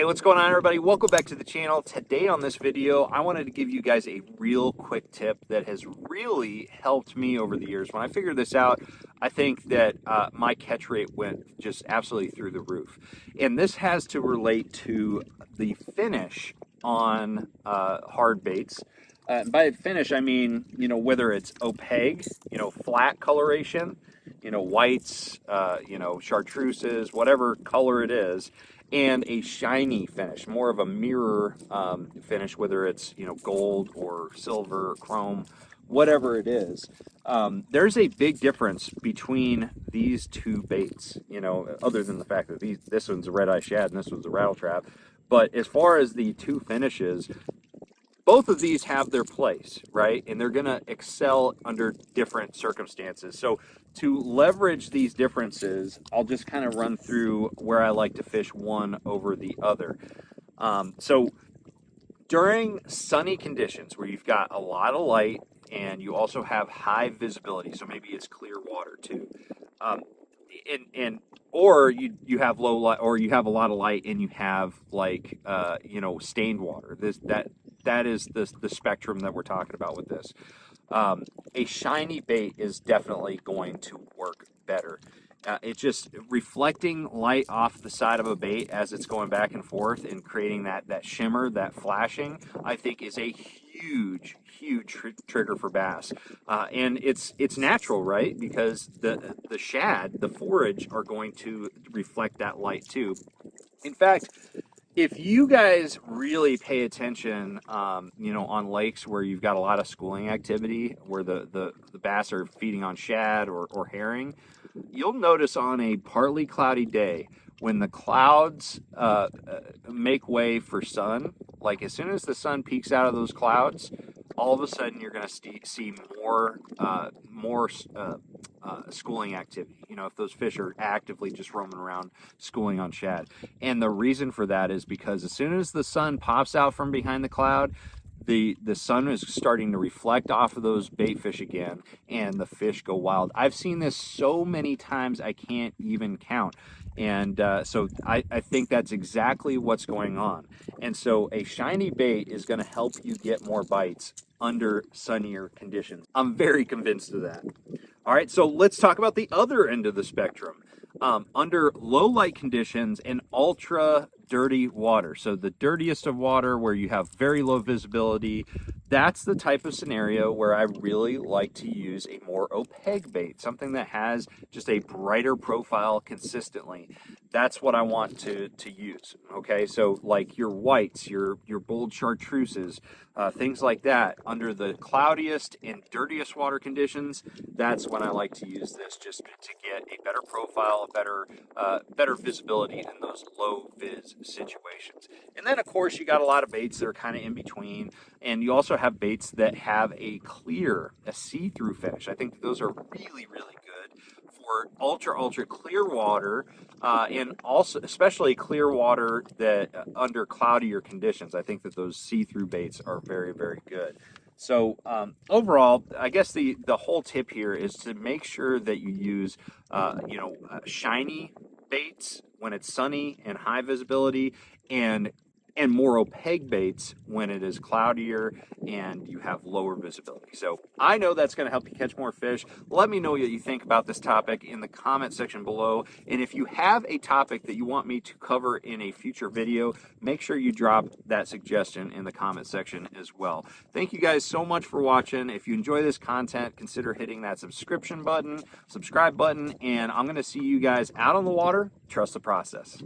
Hey, what's going on, everybody? Welcome back to the channel. Today on this video, I wanted to give you guys a real quick tip that has really helped me over the years. When I figured this out, I think that my catch rate went just absolutely through the roof. And this has to relate to the finish on hard baits. By finish, I mean, whether it's opaque, flat coloration, whites, chartreuses, whatever color it is, and a shiny finish, more of a mirror finish, whether it's gold or silver or chrome, whatever it is. There's a big difference between these two baits, other than the fact that this one's a red-eye shad and this one's a rattle trap. But as far as the two finishes, both of these have their place, right? And they're going to excel under different circumstances. So to leverage these differences, I'll just kind of run through where I like to fish one over the other. So during sunny conditions where you've got a lot of light and you also have high visibility, so maybe it's clear water too, or you have low light, or you have a lot of light and you have like stained water. That is the spectrum that we're talking about with this. A shiny bait is definitely going to work better. It's just reflecting light off the side of a bait as it's going back and forth and creating that shimmer, that flashing, I think is a huge trigger for bass. And it's natural, right? Because the shad, the forage, are going to reflect that light too. In fact, if you guys really pay attention, on lakes where you've got a lot of schooling activity, where the bass are feeding on shad or herring, you'll notice on a partly cloudy day, when the clouds make way for sun, like as soon as the sun peeks out of those clouds, all of a sudden you're going to see more schooling activity. If those fish are actively just roaming around schooling on shad. And the reason for that is because as soon as the sun pops out from behind the cloud, the sun is starting to reflect off of those bait fish again, and the fish go wild. I've seen this so many times I can't even count. And so I think that's exactly what's going on. And so a shiny bait is going to help you get more bites under sunnier conditions. I'm very convinced of that. All right, so let's talk about the other end of the spectrum. Under low light conditions and ultra dirty water, so the dirtiest of water where you have very low visibility, that's the type of scenario where I really like to use a more opaque bait, something that has just a brighter profile consistently. That's what I want to use, okay? So like your whites, your bold chartreuses, things like that. Under the cloudiest and dirtiest water conditions, that's when I like to use this, just to get a better profile, better visibility in those low viz situations. And then of course you got a lot of baits that are kind of in between, and you also have baits that have a see-through finish. I think those are really good for ultra clear water, and also especially clear water that under cloudier conditions. I think that those see-through baits are very good. So overall, I guess the whole tip here is to make sure that you use shiny baits when it's sunny and high visibility, and more opaque baits when it is cloudier and you have lower visibility. So I know that's going to help you catch more fish. Let me know what you think about this topic in the comment section below. And if you have a topic that you want me to cover in a future video, make sure you drop that suggestion in the comment section as well. Thank you guys so much for watching. If you enjoy this content, consider hitting that subscribe button, and I'm going to see you guys out on the water. Trust the process.